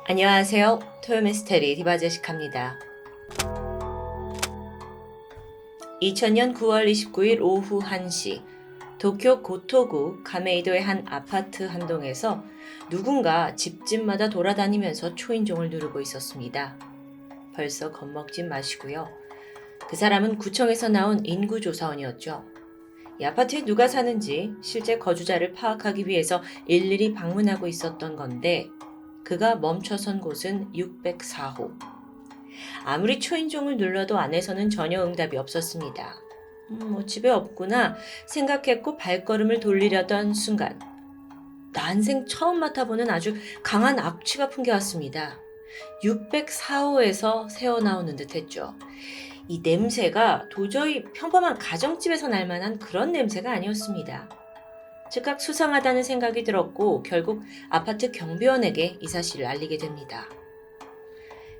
안녕하세요. 토요미스테리 디바제시카입니다. 2000년 9월 29일 오후 1시 도쿄 고토구 가메이도의 한 아파트 한 동에서 누군가 집집마다 돌아다니면서 초인종을 누르고 있었습니다. 벌써 겁먹지 마시고요. 그 사람은 구청에서 나온 인구조사원이었죠. 이 아파트에 누가 사는지 실제 거주자를 파악하기 위해서 일일이 방문하고 있었던 건데 그가 멈춰선 곳은 604호. 아무리 초인종을 눌러도 안에서는 전혀 응답이 없었습니다. 집에 없구나 생각했고 발걸음을 돌리려던 순간 난생 처음 맡아보는 아주 강한 악취가 풍겨왔습니다. 604호에서 새어나오는 듯했죠. 이 냄새가 도저히 평범한 가정집에서 날 만한 그런 냄새가 아니었습니다. 즉각 수상하다는 생각이 들었고 결국 아파트 경비원에게 이 사실을 알리게 됩니다.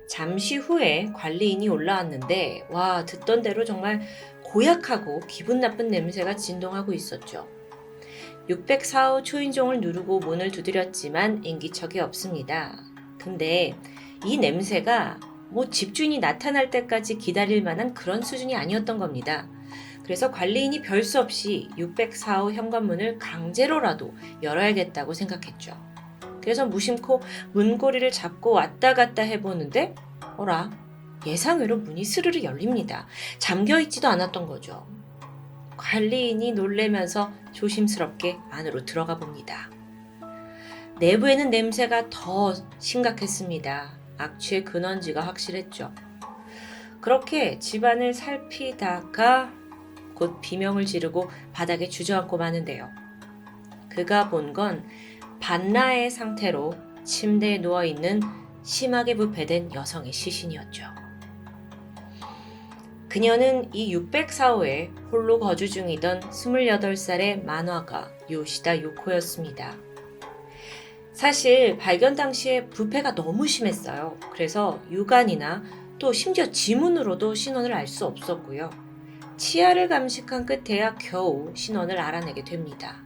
잠시 후에 관리인이 올라왔는데 듣던 대로 정말 고약하고 기분 나쁜 냄새가 진동하고 있었죠. 604호 초인종을 누르고 문을 두드렸지만 인기척이 없습니다. 근데 이 냄새가 집주인이 나타날 때까지 기다릴 만한 그런 수준이 아니었던 겁니다. 그래서 관리인이 별 수 없이 604호 현관문을 강제로라도 열어야겠다고 생각했죠. 그래서 무심코 문고리를 잡고 왔다 갔다 해보는데 어라, 예상외로 문이 스르르 열립니다. 잠겨있지도 않았던 거죠. 관리인이 놀래면서 조심스럽게 안으로 들어가 봅니다. 내부에는 냄새가 더 심각했습니다. 악취의 근원지가 확실했죠. 그렇게 집안을 살피다가 곧 비명을 지르고 바닥에 주저앉고 마는데요. 그가 본 건 반나의 상태로 침대에 누워있는 심하게 부패된 여성의 시신이었죠. 그녀는 이 604호에 홀로 거주 중이던 28살의 만화가 요시다 요코였습니다. 사실 발견 당시에 부패가 너무 심했어요. 그래서 유관이나 또 심지어 지문으로도 신원을 알 수 없었고요. 치아를 감식한 끝에야 겨우 신원을 알아내게 됩니다.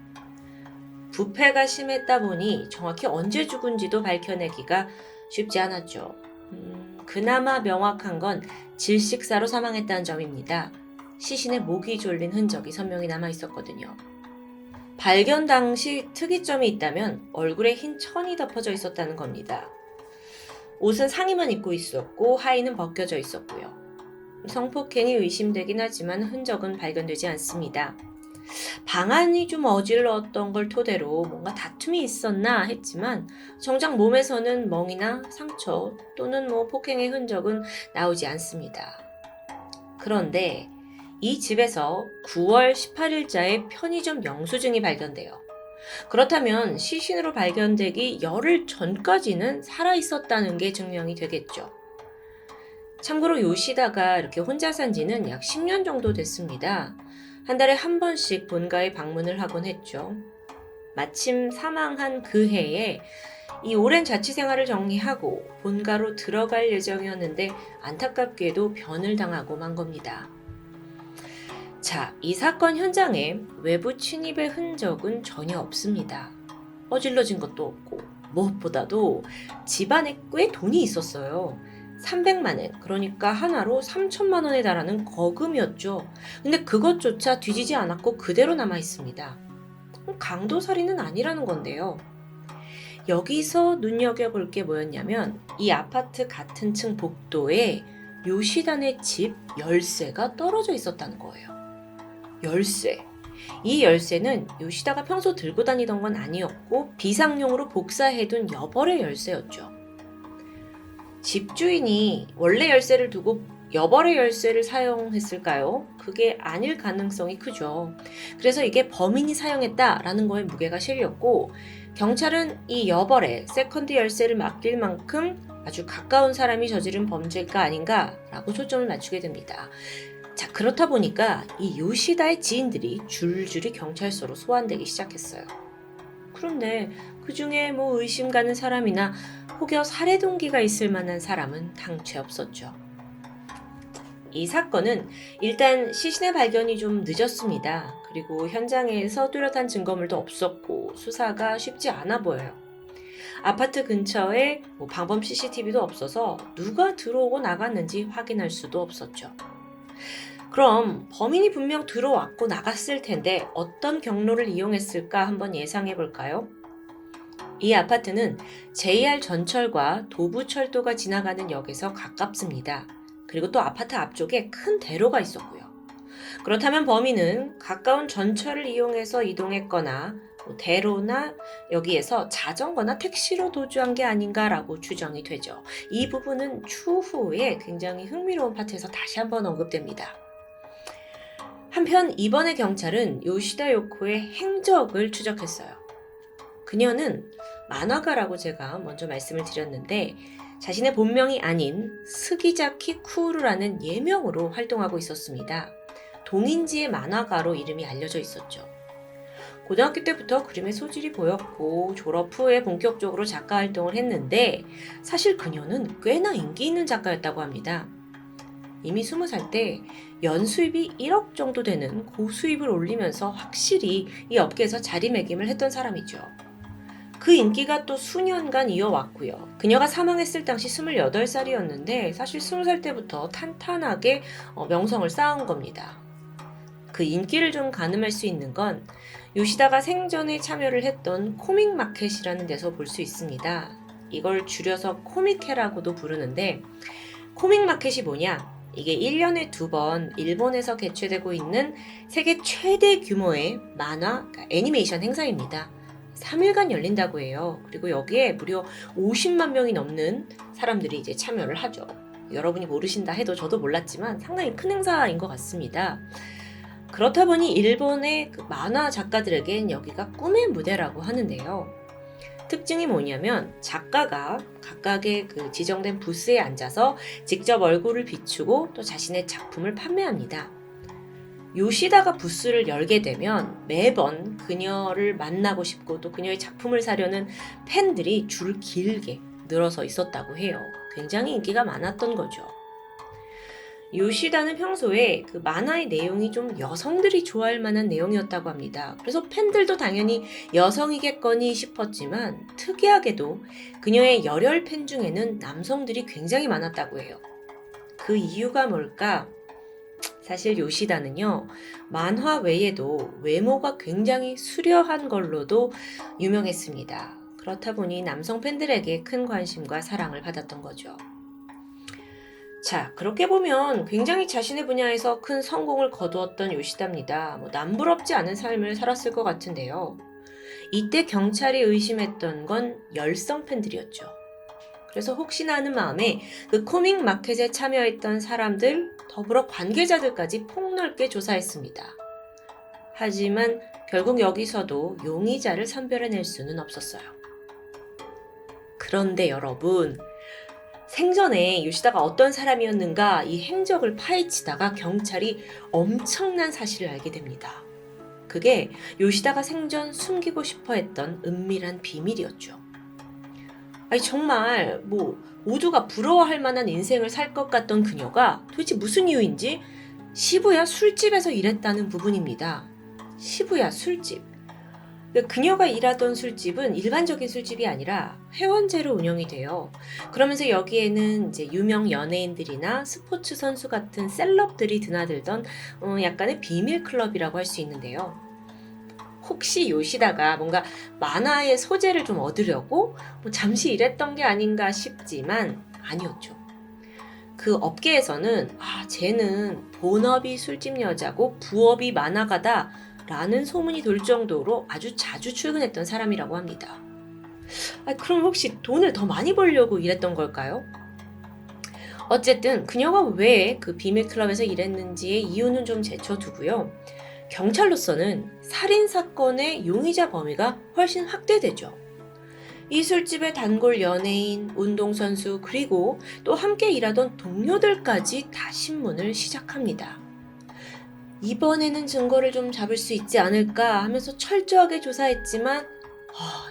부패가 심했다 보니 정확히 언제 죽은지도 밝혀내기가 쉽지 않았죠. 그나마 명확한 건 질식사로 사망했다는 점입니다. 시신의 목이 졸린 흔적이 선명히 남아 있었거든요. 발견 당시 특이점이 있다면 얼굴에 흰 천이 덮어져 있었다는 겁니다. 옷은 상의만 입고 있었고 하의는 벗겨져 있었고요. 성폭행이 의심되긴 하지만 흔적은 발견되지 않습니다. 방안이 좀 어질렀던 걸 토대로 뭔가 다툼이 있었나 했지만 정작 몸에서는 멍이나 상처 또는 폭행의 흔적은 나오지 않습니다. 그런데 이 집에서 9월 18일자의 편의점 영수증이 발견돼요. 그렇다면 시신으로 발견되기 열흘 전까지는 살아있었다는 게 증명이 되겠죠. 참고로 요시다가 이렇게 혼자 산 지는 약 10년 정도 됐습니다. 한 달에 한 번씩 본가에 방문을 하곤 했죠. 마침 사망한 그 해에 이 오랜 자취 생활을 정리하고 본가로 들어갈 예정이었는데 안타깝게도 변을 당하고 만 겁니다. 자, 이 사건 현장에 외부 침입의 흔적은 전혀 없습니다. 어질러진 것도 없고 무엇보다도 집안에 꽤 돈이 있었어요. 300만 엔, 그러니까 하나로 3천만 원에 달하는 거금이었죠. 근데 그것조차 뒤지지 않았고 그대로 남아 있습니다. 강도살인은 아니라는 건데요. 여기서 눈여겨볼 게 뭐였냐면 이 아파트 같은 층 복도에 요시단의 집 열쇠가 떨어져 있었다는 거예요. 열쇠. 이 열쇠는 요시다가 평소 들고 다니던 건 아니었고 비상용으로 복사해둔 여벌의 열쇠였죠. 집주인이 원래 열쇠를 두고 여벌의 열쇠를 사용했을까요? 그게 아닐 가능성이 크죠. 그래서 이게 범인이 사용했다라는 거에 무게가 실렸고 경찰은 이 여벌의 세컨드 열쇠를 맡길 만큼 아주 가까운 사람이 저지른 범죄가 아닌가라고 초점을 맞추게 됩니다. 자, 그렇다 보니까 이 요시다의 지인들이 줄줄이 경찰서로 소환되기 시작했어요. 그런데 그 중에 의심 가는 사람이나 혹여 살해 동기가 있을 만한 사람은 당최 없었죠. 이 사건은 일단 시신의 발견이 좀 늦었습니다. 그리고 현장에서 뚜렷한 증거물도 없었고 수사가 쉽지 않아 보여요. 아파트 근처에 방범 CCTV도 없어서 누가 들어오고 나갔는지 확인할 수도 없었죠. 그럼 범인이 분명 들어왔고 나갔을 텐데 어떤 경로를 이용했을까 한번 예상해 볼까요? 이 아파트는 JR 전철과 도부철도가 지나가는 역에서 가깝습니다. 그리고 또 아파트 앞쪽에 큰 대로가 있었고요. 그렇다면 범인은 가까운 전철을 이용해서 이동했거나 대로나 여기에서 자전거나 택시로 도주한 게 아닌가라고 추정이 되죠. 이 부분은 추후에 굉장히 흥미로운 파트에서 다시 한번 언급됩니다. 한편 이번에 경찰은 요시다 요코의 행적을 추적했어요. 그녀는 만화가라고 제가 먼저 말씀을 드렸는데 자신의 본명이 아닌 스기자키 쿠우루라는 예명으로 활동하고 있었습니다. 동인지의 만화가로 이름이 알려져 있었죠. 고등학교 때부터 그림의 소질이 보였고 졸업 후에 본격적으로 작가 활동을 했는데 사실 그녀는 꽤나 인기 있는 작가였다고 합니다. 이미 20살 때 연수입이 1억 정도 되는 고수입을 올리면서 확실히 이 업계에서 자리매김을 했던 사람이죠. 그 인기가 또 수년간 이어왔고요. 그녀가 사망했을 당시 28살이었는데 사실 20살 때부터 탄탄하게 명성을 쌓은 겁니다. 그 인기를 좀 가늠할 수 있는 건 요시다가 생전에 참여를 했던 코믹 마켓이라는 데서 볼 수 있습니다. 이걸 줄여서 코미케라고도 부르는데 코믹 마켓이 뭐냐? 이게 1년에 2번 일본에서 개최되고 있는 세계 최대 규모의 만화, 그러니까 애니메이션 행사입니다. 3일간 열린다고 해요. 그리고 여기에 무려 50만 명이 넘는 사람들이 이제 참여를 하죠. 여러분이 모르신다 해도 저도 몰랐지만 상당히 큰 행사인 것 같습니다. 그렇다 보니 일본의 그 만화 작가들에겐 여기가 꿈의 무대라고 하는데요. 특징이 뭐냐면 작가가 각각의 그 지정된 부스에 앉아서 직접 얼굴을 비추고 또 자신의 작품을 판매합니다. 요시다가 부스를 열게 되면 매번 그녀를 만나고 싶고 또 그녀의 작품을 사려는 팬들이 줄 길게 늘어서 있었다고 해요. 굉장히 인기가 많았던 거죠. 요시다는 평소에 그 만화의 내용이 좀 여성들이 좋아할 만한 내용이었다고 합니다. 그래서 팬들도 당연히 여성이겠거니 싶었지만 특이하게도 그녀의 열혈 팬 중에는 남성들이 굉장히 많았다고 해요. 그 이유가 뭘까? 사실 요시다는요, 만화 외에도 외모가 굉장히 수려한 걸로도 유명했습니다. 그렇다 보니 남성 팬들에게 큰 관심과 사랑을 받았던 거죠. 자, 그렇게 보면 굉장히 자신의 분야에서 큰 성공을 거두었던 요시다입니다. 남부럽지 않은 삶을 살았을 것 같은데요. 이때 경찰이 의심했던 건 열성 팬들이었죠. 그래서 혹시나 하는 마음에 그 코믹 마켓에 참여했던 사람들, 더불어 관계자들까지 폭넓게 조사했습니다. 하지만 결국 여기서도 용의자를 선별해낼 수는 없었어요. 그런데 여러분, 생전에 요시다가 어떤 사람이었는가 이 행적을 파헤치다가 경찰이 엄청난 사실을 알게 됩니다. 그게 요시다가 생전 숨기고 싶어 했던 은밀한 비밀이었죠. 아니 정말 모두가 부러워할 만한 인생을 살 것 같던 그녀가 도대체 무슨 이유인지 시부야 술집에서 일했다는 부분입니다. 시부야 술집. 그녀가 일하던 술집은 일반적인 술집이 아니라 회원제로 운영이 돼요. 그러면서 여기에는 이제 유명 연예인들이나 스포츠 선수 같은 셀럽들이 드나들던 약간의 비밀 클럽이라고 할 수 있는데요. 혹시 요시다가 뭔가 만화의 소재를 좀 얻으려고 잠시 일했던 게 아닌가 싶지만 아니었죠. 그 업계에서는 쟤는 본업이 술집 여자고 부업이 만화가다 라는 소문이 돌 정도로 아주 자주 출근했던 사람이라고 합니다. 그럼 혹시 돈을 더 많이 벌려고 일했던 걸까요? 어쨌든 그녀가 왜 그 비밀클럽에서 일했는지의 이유는 좀 제쳐두고요. 경찰로서는 살인사건의 용의자 범위가 훨씬 확대되죠. 이 술집의 단골 연예인, 운동선수, 그리고 또 함께 일하던 동료들까지 다 신문을 시작합니다. 이번에는 증거를 좀 잡을 수 있지 않을까 하면서 철저하게 조사했지만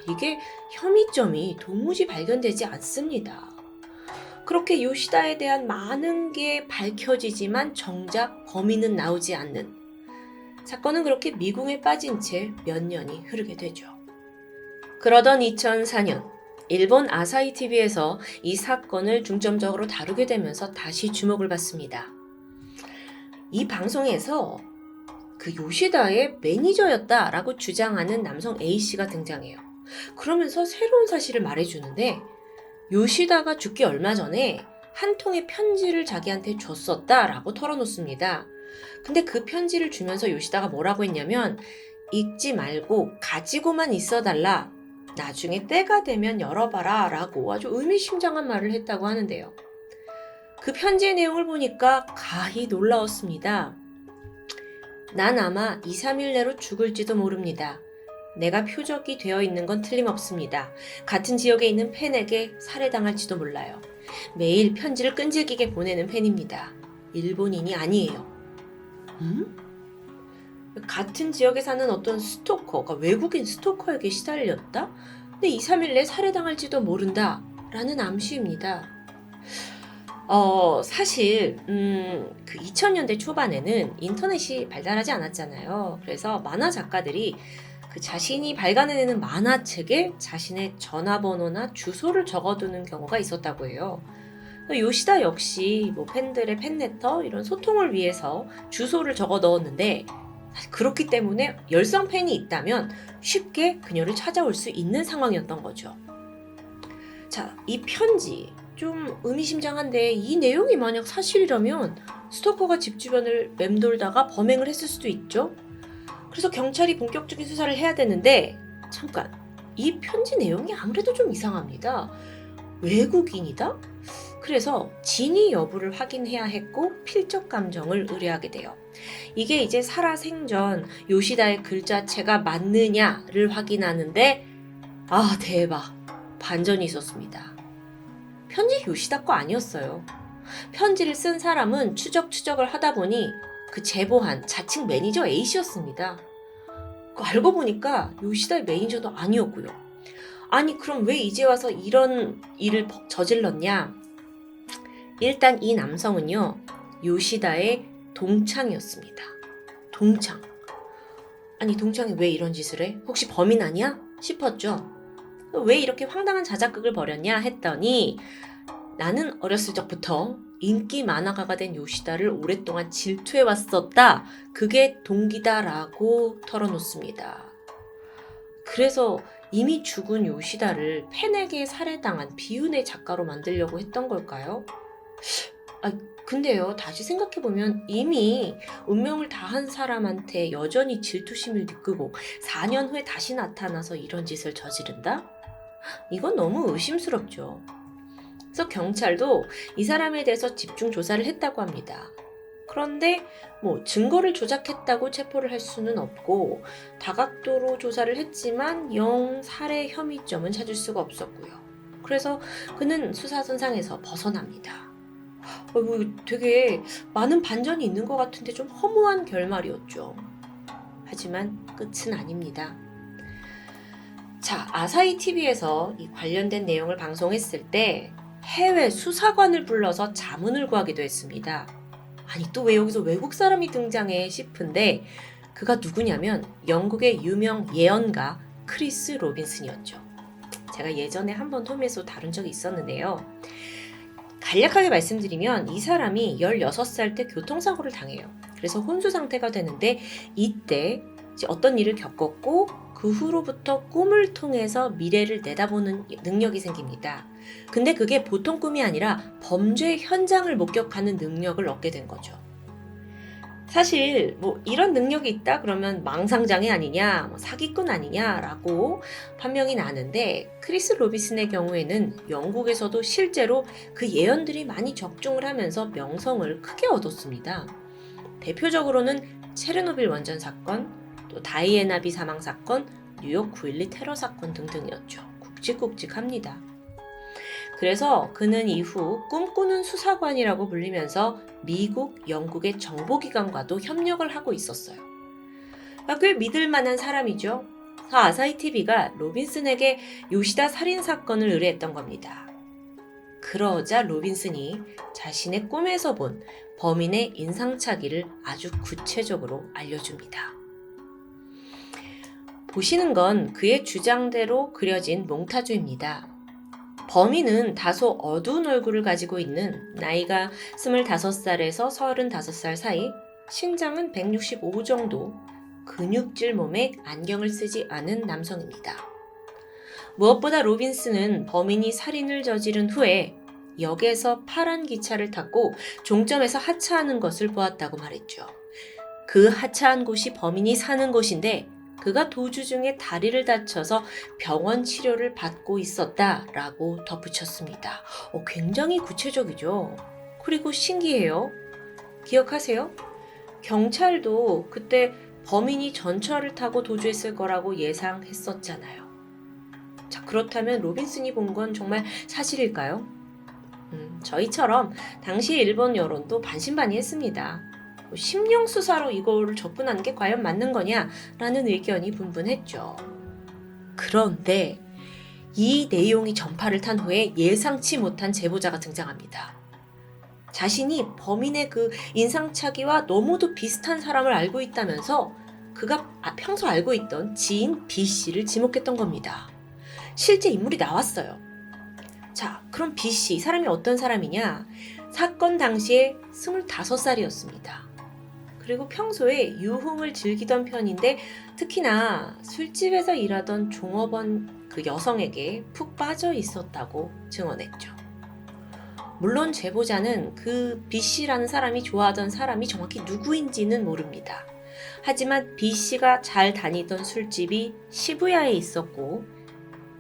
이게 혐의점이 도무지 발견되지 않습니다. 그렇게 요시다에 대한 많은 게 밝혀지지만 정작 범인은 나오지 않는 사건은 그렇게 미궁에 빠진 채 몇 년이 흐르게 되죠. 그러던 2004년 일본 아사히 TV에서 이 사건을 중점적으로 다루게 되면서 다시 주목을 받습니다. 이 방송에서 그 요시다의 매니저였다라고 주장하는 남성 A씨가 등장해요. 그러면서 새로운 사실을 말해주는데 요시다가 죽기 얼마 전에 한 통의 편지를 자기한테 줬었다라고 털어놓습니다. 근데 그 편지를 주면서 요시다가 뭐라고 했냐면 읽지 말고 가지고만 있어달라. 나중에 때가 되면 열어봐라 라고 아주 의미심장한 말을 했다고 하는데요. 그 편지의 내용을 보니까 가히 놀라웠습니다. 난 아마 2, 3일 내로 죽을지도 모릅니다. 내가 표적이 되어 있는 건 틀림없습니다. 같은 지역에 있는 팬에게 살해당할지도 몰라요. 매일 편지를 끈질기게 보내는 팬입니다. 일본인이 아니에요. 같은 지역에 사는 어떤 스토커가 외국인 스토커에게 시달렸다? 근데 2, 3일 내에 살해당할지도 모른다 라는 암시입니다. 사실 그 2000년대 초반에는 인터넷이 발달하지 않았잖아요. 그래서 만화 작가들이 그 자신이 발간해내는 만화책에 자신의 전화번호나 주소를 적어두는 경우가 있었다고 해요. 요시다 역시 뭐 팬들의 팬레터 이런 소통을 위해서 주소를 적어 넣었는데 그렇기 때문에 열성 팬이 있다면 쉽게 그녀를 찾아올 수 있는 상황이었던 거죠. 자, 이 편지 좀 의미심장한데 이 내용이 만약 사실이라면 스토커가 집 주변을 맴돌다가 범행을 했을 수도 있죠. 그래서 경찰이 본격적인 수사를 해야 되는데 잠깐, 이 편지 내용이 아무래도 좀 이상합니다. 외국인이다? 그래서 진위 여부를 확인해야 했고 필적 감정을 의뢰하게 돼요. 이게 이제 살아생전 요시다의 글자체가 맞느냐를 확인하는데 대박! 반전이 있었습니다. 편지 요시다 거 아니었어요. 편지를 쓴 사람은 추적을 하다 보니 그 제보한 자칭 매니저 A씨였습니다. 알고 보니까 요시다의 매니저도 아니었고요. 아니 그럼 왜 이제 와서 이런 일을 저질렀냐? 일단 이 남성은요 요시다의 동창이었습니다. 동창. 아니 동창이 왜 이런 짓을 해? 혹시 범인 아니야? 싶었죠. 왜 이렇게 황당한 자작극을 벌였냐 했더니 나는 어렸을 적부터 인기 만화가가 된 요시다를 오랫동안 질투해왔었다. 그게 동기다라고 털어놓습니다. 그래서 이미 죽은 요시다를 팬에게 살해당한 비운의 작가로 만들려고 했던 걸까요? 근데요, 다시 생각해보면 이미 운명을 다한 사람한테 여전히 질투심을 느끼고 4년 후에 다시 나타나서 이런 짓을 저지른다? 이건 너무 의심스럽죠. 그래서 경찰도 이 사람에 대해서 집중 조사를 했다고 합니다. 그런데 증거를 조작했다고 체포를 할 수는 없고 다각도로 조사를 했지만 영 살해 혐의점은 찾을 수가 없었고요. 그래서 그는 수사선상에서 벗어납니다. 되게 많은 반전이 있는 것 같은데 좀 허무한 결말이었죠. 하지만 끝은 아닙니다. 자, 아사히 TV에서 이 관련된 내용을 방송했을 때 해외 수사관을 불러서 자문을 구하기도 했습니다. 아니 또 왜 여기서 외국 사람이 등장해 싶은데 그가 누구냐면 영국의 유명 예언가 크리스 로빈슨이었죠. 제가 예전에 한번 홈에서 다룬 적이 있었는데요. 간략하게 말씀드리면 이 사람이 16살 때 교통사고를 당해요. 그래서 혼수 상태가 되는데 이때 어떤 일을 겪었고 그 후로부터 꿈을 통해서 미래를 내다보는 능력이 생깁니다. 근데 그게 보통 꿈이 아니라 범죄 현장을 목격하는 능력을 얻게 된 거죠. 사실 이런 능력이 있다 그러면 망상장애 아니냐, 사기꾼 아니냐라고 판명이 나는데 크리스 로빈슨의 경우에는 영국에서도 실제로 그 예언들이 많이 적중을 하면서 명성을 크게 얻었습니다. 대표적으로는 체르노빌 원전 사건, 또 다이애나 비 사망 사건, 뉴욕 9.12 테러 사건 등등이었죠. 굵직굵직합니다. 그래서 그는 이후 꿈꾸는 수사관이라고 불리면서 미국, 영국의 정보기관과도 협력을 하고 있었어요. 꽤 믿을만한 사람이죠. 아사히 TV가 로빈슨에게 요시다 살인사건을 의뢰했던 겁니다. 그러자 로빈슨이 자신의 꿈에서 본 범인의 인상착의를 아주 구체적으로 알려줍니다. 보시는 건 그의 주장대로 그려진 몽타주입니다. 범인은 다소 어두운 얼굴을 가지고 있는 나이가 25살에서 35살 사이, 신장은 165 정도, 근육질 몸에 안경을 쓰지 않은 남성입니다. 무엇보다 로빈스는 범인이 살인을 저지른 후에 역에서 파란 기차를 탔고 종점에서 하차하는 것을 보았다고 말했죠. 그 하차한 곳이 범인이 사는 곳인데 그가 도주 중에 다리를 다쳐서 병원 치료를 받고 있었다라고 덧붙였습니다. 굉장히 구체적이죠. 그리고 신기해요. 기억하세요? 경찰도 그때 범인이 전철을 타고 도주했을 거라고 예상했었잖아요. 자, 그렇다면 로빈슨이 본 건 정말 사실일까요? 저희처럼 당시 일본 여론도 반신반의했습니다. 심령수사로 이거를 접근하는 게 과연 맞는 거냐라는 의견이 분분했죠. 그런데 이 내용이 전파를 탄 후에 예상치 못한 제보자가 등장합니다. 자신이 범인의 그 인상착의와 너무도 비슷한 사람을 알고 있다면서 그가 평소 알고 있던 지인 B씨를 지목했던 겁니다. 실제 인물이 나왔어요. 자, 그럼 B씨, 이 사람이 어떤 사람이냐? 사건 당시에 25살이었습니다. 그리고 평소에 유흥을 즐기던 편인데 특히나 술집에서 일하던 종업원 그 여성에게 푹 빠져 있었다고 증언했죠. 물론 제보자는 그 B씨라는 사람이 좋아하던 사람이 정확히 누구인지는 모릅니다. 하지만 B씨가 잘 다니던 술집이 시부야에 있었고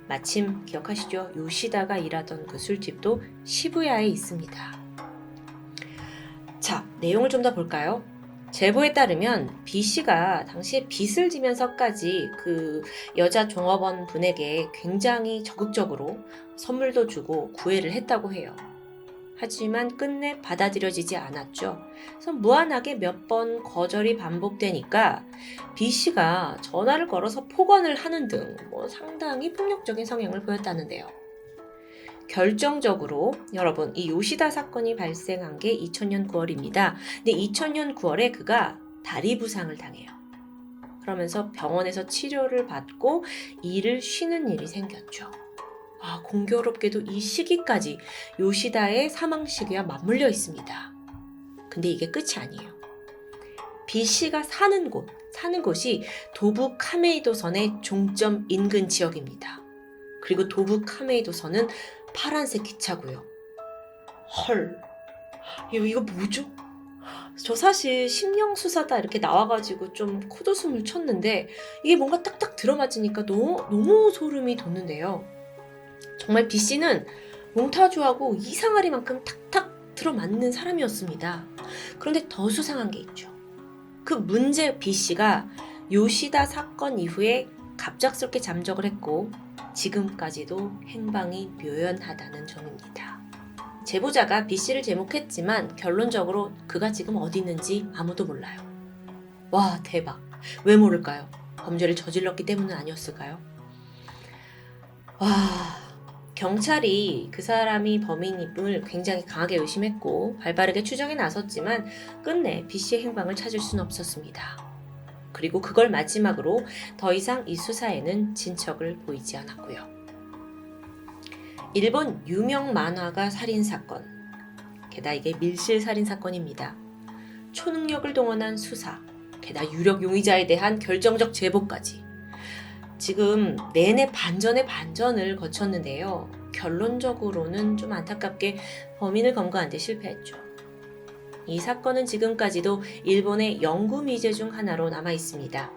마침 기억하시죠? 요시다가 일하던 그 술집도 시부야에 있습니다. 자, 내용을 좀 더 볼까요? 제보에 따르면 B씨가 당시에 빚을 지면서까지 그 여자 종업원 분에게 굉장히 적극적으로 선물도 주고 구애를 했다고 해요. 하지만 끝내 받아들여지지 않았죠. 그래서 무한하게 몇 번 거절이 반복되니까 B씨가 전화를 걸어서 폭언을 하는 등 상당히 폭력적인 성향을 보였다는데요. 결정적으로 여러분, 이 요시다 사건이 발생한 게 2000년 9월입니다. 근데 2000년 9월에 그가 다리 부상을 당해요. 그러면서 병원에서 치료를 받고 일을 쉬는 일이 생겼죠. 공교롭게도 이 시기까지 요시다의 사망 시기와 맞물려 있습니다. 근데 이게 끝이 아니에요. B씨가 사는 곳이 도부 카메이도선의 종점 인근 지역입니다. 그리고 도부 카메이도선은 파란색 기차고요. 헐, 이거 뭐죠? 저 사실 심령수사다 이렇게 나와가지고 좀 코웃음을 쳤는데 이게 뭔가 딱딱 들어맞으니까 너무 소름이 돋는데요. 정말 B씨는 몽타주하고 이상하리만큼 탁탁 들어맞는 사람이었습니다. 그런데 더 수상한 게 있죠. 그 문제 B씨가 요시다 사건 이후에 갑작스럽게 잠적을 했고 지금까지도 행방이 묘연하다는 점입니다. 제보자가 B씨를 제목했지만 결론적으로 그가 지금 어디 있는지 아무도 몰라요. 와, 대박. 왜 모를까요? 범죄를 저질렀기 때문은 아니었을까요? 경찰이 그 사람이 범인임을 굉장히 강하게 의심했고 발빠르게 추정에 나섰지만 끝내 B씨의 행방을 찾을 수는 없었습니다. 그리고 그걸 마지막으로 더 이상 이 수사에는 진척을 보이지 않았고요. 일본 유명 만화가 살인사건, 게다가 이게 밀실 살인사건입니다. 초능력을 동원한 수사, 게다가 유력 용의자에 대한 결정적 제보까지 지금 내내 반전의 반전을 거쳤는데요. 결론적으로는 좀 안타깝게 범인을 검거하는 데 실패했죠. 이 사건은 지금까지도 일본의 영구 미제 중 하나로 남아 있습니다.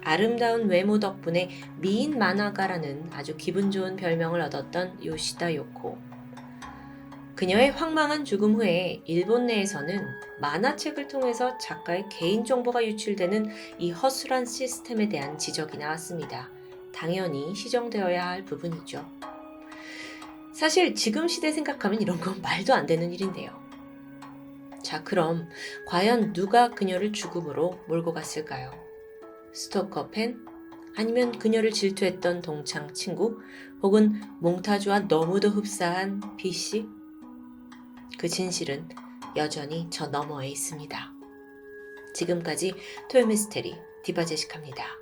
아름다운 외모 덕분에 미인 만화가라는 아주 기분 좋은 별명을 얻었던 요시다 요코. 그녀의 황망한 죽음 후에 일본 내에서는 만화책을 통해서 작가의 개인정보가 유출되는 이 허술한 시스템에 대한 지적이 나왔습니다. 당연히 시정되어야 할 부분이죠. 사실 지금 시대 생각하면 이런 건 말도 안 되는 일인데요. 자, 그럼 과연 누가 그녀를 죽음으로 몰고 갔을까요? 스토커 팬? 아니면 그녀를 질투했던 동창 친구? 혹은 몽타주와 너무도 흡사한 B씨? 그 진실은 여전히 저 너머에 있습니다. 지금까지 토요미스테리 디바제시카입니다.